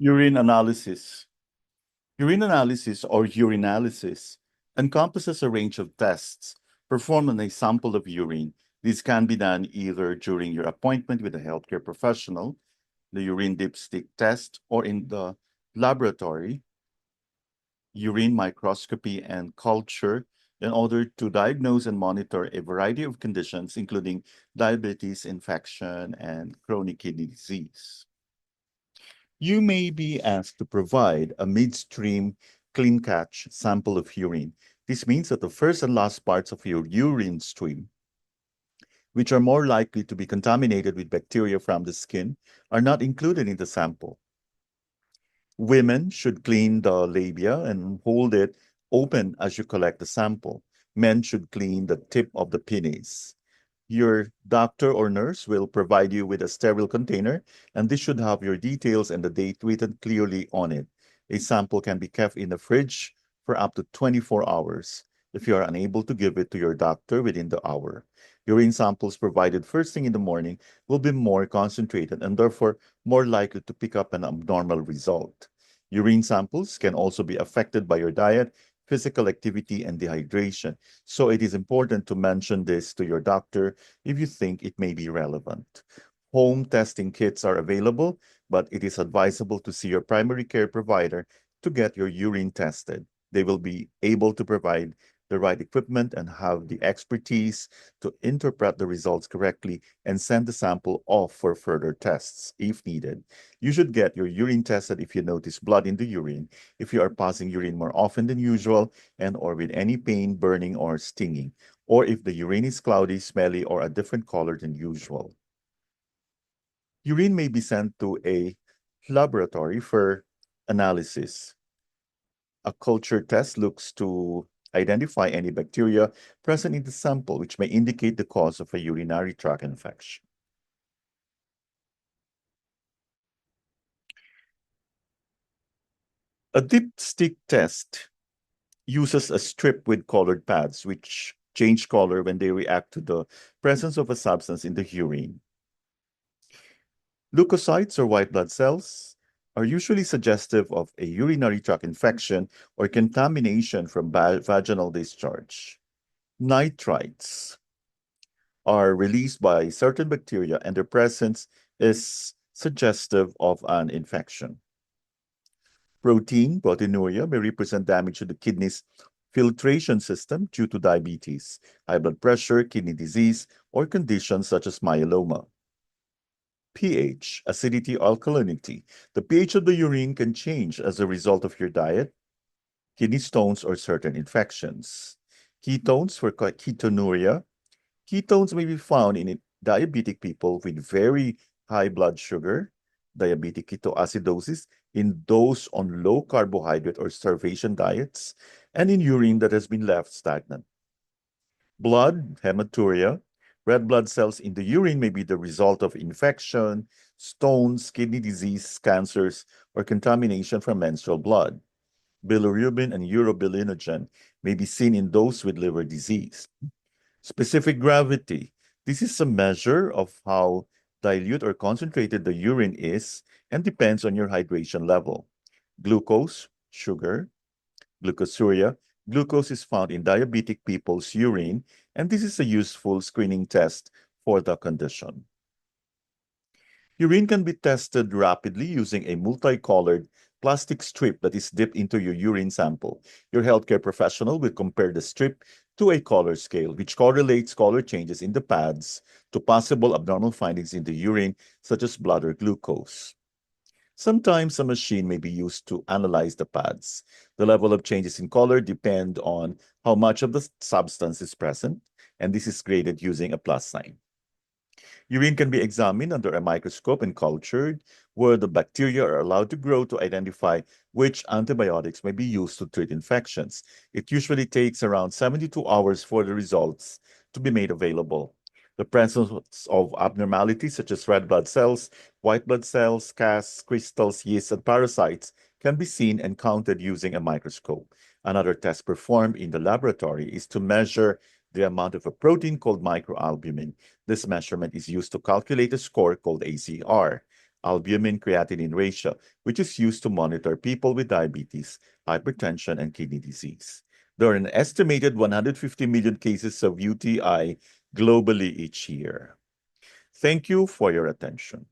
Urine analysis. Urine analysis or urinalysis encompasses a range of tests performed on a sample of urine. These can be done either during your appointment with a healthcare professional, the urine dipstick test, or in the laboratory, urine microscopy and culture, in order to diagnose and monitor a variety of conditions, including diabetes, infection, and chronic kidney disease. You may be asked to provide a midstream clean catch sample of urine. This means that the first and last parts of your urine stream, which are more likely to be contaminated with bacteria from the skin, are not included in the sample. Women should clean the labia and hold it open as you collect the sample. Men should clean the tip of the penis. Your doctor or nurse will provide you with a sterile container, and this should have your details and the date written clearly on it. A sample can be kept in the fridge for up to 24 hours if you are unable to give it to your doctor within the hour. Urine samples provided first thing in the morning will be more concentrated and therefore more likely to pick up an abnormal result. Urine samples can also be affected by your diet, physical activity, and dehydration. So it is important to mention this to your doctor if you think it may be relevant. Home testing kits are available, but it is advisable to see your primary care provider to get your urine tested. They will be able to provide the right equipment and have the expertise to interpret the results correctly and send the sample off for further tests if needed. You should get your urine tested if you notice blood in the urine, if you are passing urine more often than usual, and or with any pain, burning, or stinging, or if the urine is cloudy, smelly, or a different color than usual. Urine may be sent to a laboratory for analysis. A culture test looks to identify any bacteria present in the sample, which may indicate the cause of a urinary tract infection. A dipstick test uses a strip with colored pads, which change color when they react to the presence of a substance in the urine. Leukocytes or white blood cells are usually suggestive of a urinary tract infection or contamination from vaginal discharge. Nitrites are released by certain bacteria, and their presence is suggestive of an infection. Proteinuria may represent damage to the kidney's filtration system due to diabetes, high blood pressure, kidney disease, or conditions such as myeloma. pH, acidity, alkalinity. The pH of the urine can change as a result of your diet, kidney stones, or certain infections. Ketones for ketonuria. Ketones may be found in diabetic people with very high blood sugar, diabetic ketoacidosis, in those on low carbohydrate or starvation diets, and in urine that has been left stagnant. Blood, hematuria. Red blood cells in the urine may be the result of infection, stones, kidney disease, cancers, or contamination from menstrual blood. Bilirubin and urobilinogen may be seen in those with liver disease. Specific gravity. This is a measure of how dilute or concentrated the urine is and depends on your hydration level. Glucose, sugar, glucosuria. Glucose is found in diabetic people's urine, and this is a useful screening test for the condition. Urine can be tested rapidly using a multicolored plastic strip that is dipped into your urine sample. Your healthcare professional will compare the strip to a color scale, which correlates color changes in the pads to possible abnormal findings in the urine, such as blood or glucose. Sometimes a machine may be used to analyze the pads. The level of changes in color depend on how much of the substance is present, and this is graded using a plus sign. Urine can be examined under a microscope and cultured, where the bacteria are allowed to grow to identify which antibiotics may be used to treat infections. It usually takes around 72 hours for the results to be made available. The presence of abnormalities such as red blood cells, white blood cells, casts, crystals, yeast, and parasites can be seen and counted using a microscope. Another test performed in the laboratory is to measure the amount of a protein called microalbumin. This measurement is used to calculate a score called ACR. albumin-creatinine ratio, which is used to monitor people with diabetes, hypertension, and kidney disease. There are an estimated 150 million cases of UTI globally each year. Thank you for your attention.